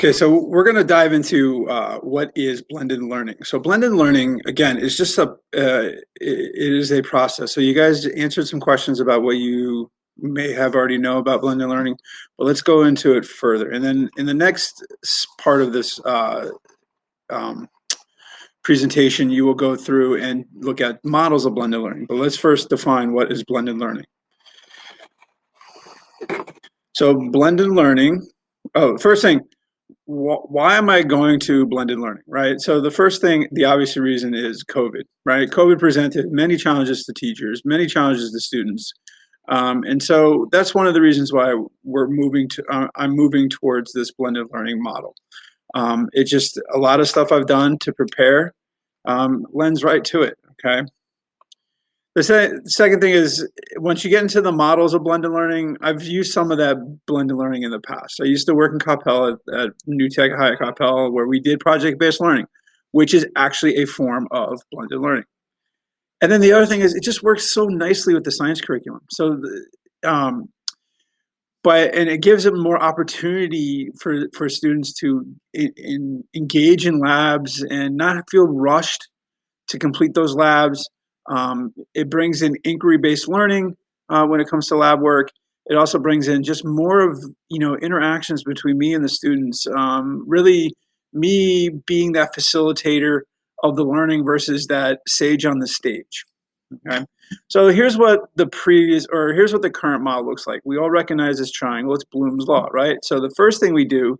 Okay, so we're going to dive into what is blended learning. So blended learning, again, is just it is a process. So you guys answered some questions about what you may have already know about blended learning, but let's go into it further. And then in the next part of this presentation, you will go through and look at models of blended learning. But let's first define what is blended learning. So blended learning, first thing, why am I going to blended learning, right? So the first thing, the obvious reason is COVID, right? COVID presented many challenges to teachers, many challenges to students. And so that's one of the reasons why I'm moving towards this blended learning model. It's just a lot of stuff I've done to prepare lends right to it, okay? The second thing is, once you get into the models of blended learning, I've used some of that blended learning in the past. I used to work in Coppell at New Tech High at Coppell, where we did project-based learning, which is actually a form of blended learning. And then the other thing is, it just works so nicely with the science curriculum. So, and it gives them more opportunity for students to engage in labs and not feel rushed to complete those labs. It brings in inquiry-based learning when it comes to lab work. It also brings in just more of interactions between me and the students. Really, me being that facilitator of the learning versus that sage on the stage. Okay, so here's what the current model looks like. We all recognize this triangle. It's Bloom's law, right? So the first thing we do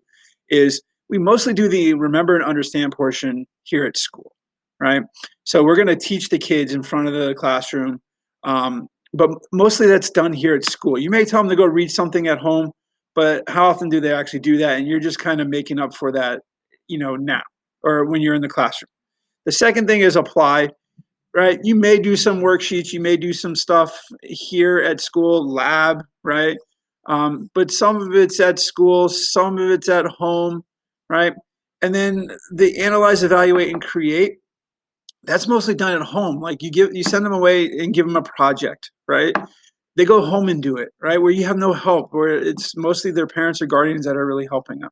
is we mostly do the remember and understand portion here at school. Right? So we're going to teach the kids in front of the classroom, but mostly that's done here at school. You may tell them to go read something at home, but how often do they actually do that? And you're just kind of making up for that, now or when you're in the classroom. The second thing is apply, right? You may do some worksheets, you may do some stuff here at school, lab, right? But some of it's at school, some of it's at home, right? And then the analyze, evaluate, and create. That's mostly done at home. Like you send them away and give them a project, right? They go home and do it, right? Where you have no help, where it's mostly their parents or guardians that are really helping them,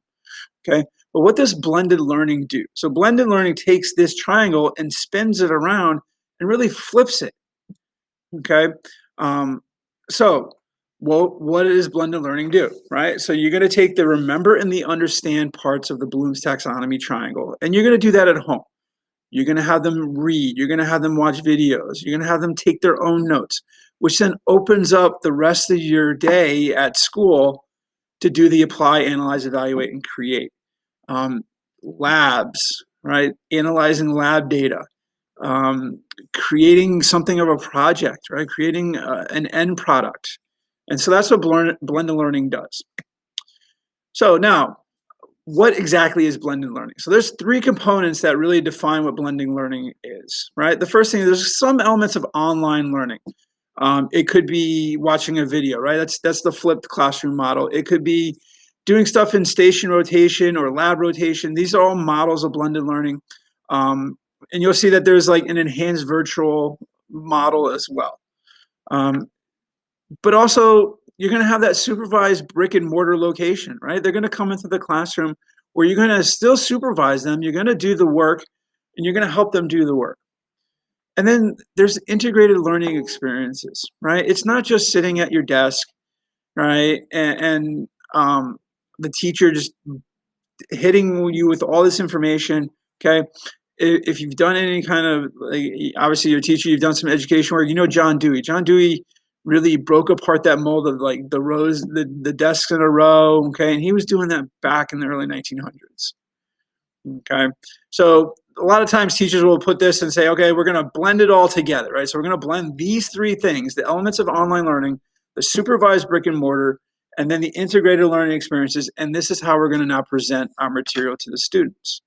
okay? But what does blended learning do? So blended learning takes this triangle and spins it around and really flips it, okay? What does blended learning do, right? So you're going to take the remember and the understand parts of the Bloom's taxonomy triangle, and you're going to do that at home. You're going to have them read. You're going to have them watch videos. You're going to have them take their own notes, which then opens up the rest of your day at school to do the apply, analyze, evaluate, and create. Labs, right? Analyzing lab data. Creating something of a project, right? Creating an end product. And so that's what blended learning does. So now, what exactly is blended learning? So there's three components that really define what blended learning is, right? The first thing is there's some elements of online learning. It could be watching a video, right? That's the flipped classroom model. It could be doing stuff in station rotation or lab rotation. These are all models of blended learning. And you'll see that there's like an enhanced virtual model as well. But also, you're going to have that supervised brick and mortar location, right? They're going to come into the classroom where you're going to still supervise them. You're going to do the work and you're going to help them do the work. And then there's integrated learning experiences, right? It's not just sitting at your desk, right? And the teacher just hitting you with all this information, okay? If you've done any kind of, obviously you're a teacher, you've done some education work, John Dewey. John Dewey really broke apart that mold of like the rows, the desks in a row, okay? And he was doing that back in the early 1900s, okay? So a lot of times teachers will put this and say, okay, we're going to blend it all together, right? So we're going to blend these three things, the elements of online learning, the supervised brick and mortar, and then the integrated learning experiences, and this is how we're going to now present our material to the students.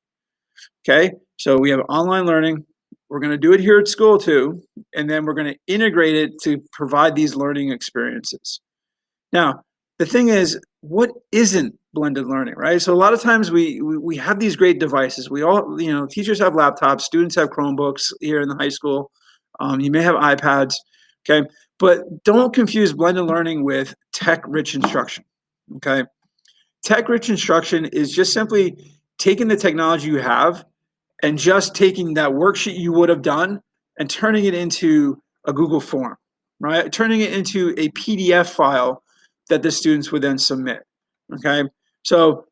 Okay, so we have online learning. We're going to do it here at school too, and then we're going to integrate it to provide these learning experiences. Now, the thing is, what isn't blended learning, right? So a lot of times we have these great devices. We all, teachers have laptops, students have Chromebooks here in the high school. You may have iPads, okay? But don't confuse blended learning with tech-rich instruction, okay? Tech-rich instruction is just simply taking the technology you have and just taking that worksheet you would have done and turning it into a Google form, right? Turning it into a PDF file that the students would then submit, okay? So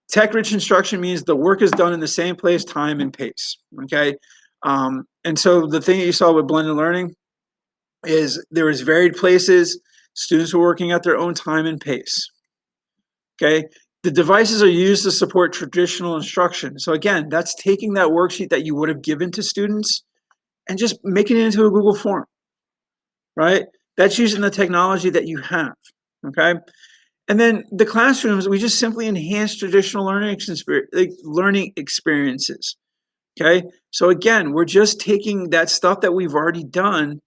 tech-rich instruction means the work is done in the same place, time, and pace, okay? And so the thing that you saw with blended learning is there is varied places, students are working at their own time and pace, okay? The devices are used to support traditional instruction. So again, that's taking that worksheet that you would have given to students and just making it into a Google form, right? That's using the technology that you have, okay? And then the classrooms, we just simply enhance traditional learning experiences, okay? So again, we're just taking that stuff that we've already done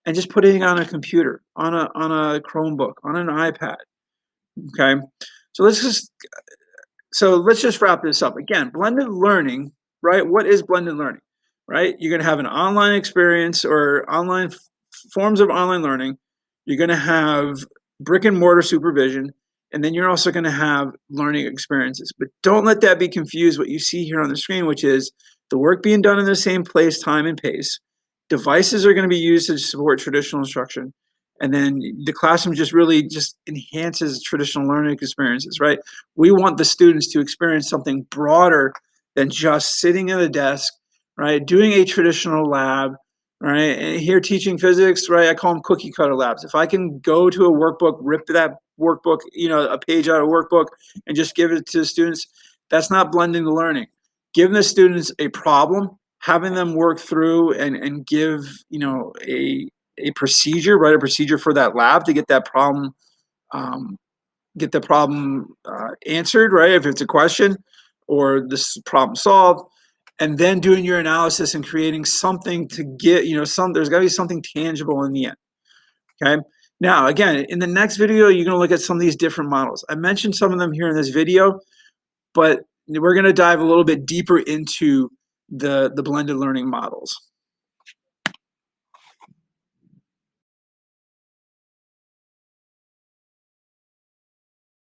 and just putting it on a computer, on a Chromebook, on an iPad, okay? So let's just wrap this up. Again, blended learning, right? What is blended learning, right? You're going to have an online experience or forms of online learning. You're going to have brick and mortar supervision, and then you're also going to have learning experiences. But don't let that be confused what you see here on the screen, which is the work being done in the same place, time, and pace. Devices are going to be used to support traditional instruction. And then the classroom just really just enhances traditional learning experiences, right? We want the students to experience something broader than just sitting at a desk, right? Doing a traditional lab, right? And here teaching physics, right? I call them cookie cutter labs. If I can go to a workbook, rip that workbook, a page out of a workbook and just give it to the students, that's not blending the learning. Giving the students a problem, having them work through and give, a procedure, right? A procedure for that lab to get that problem, answered, right? If it's a question or this problem solved, and then doing your analysis and creating something to get, there's got to be something tangible in the end. Okay. Now, again, in the next video, you're going to look at some of these different models. I mentioned some of them here in this video, but we're going to dive a little bit deeper into the blended learning models.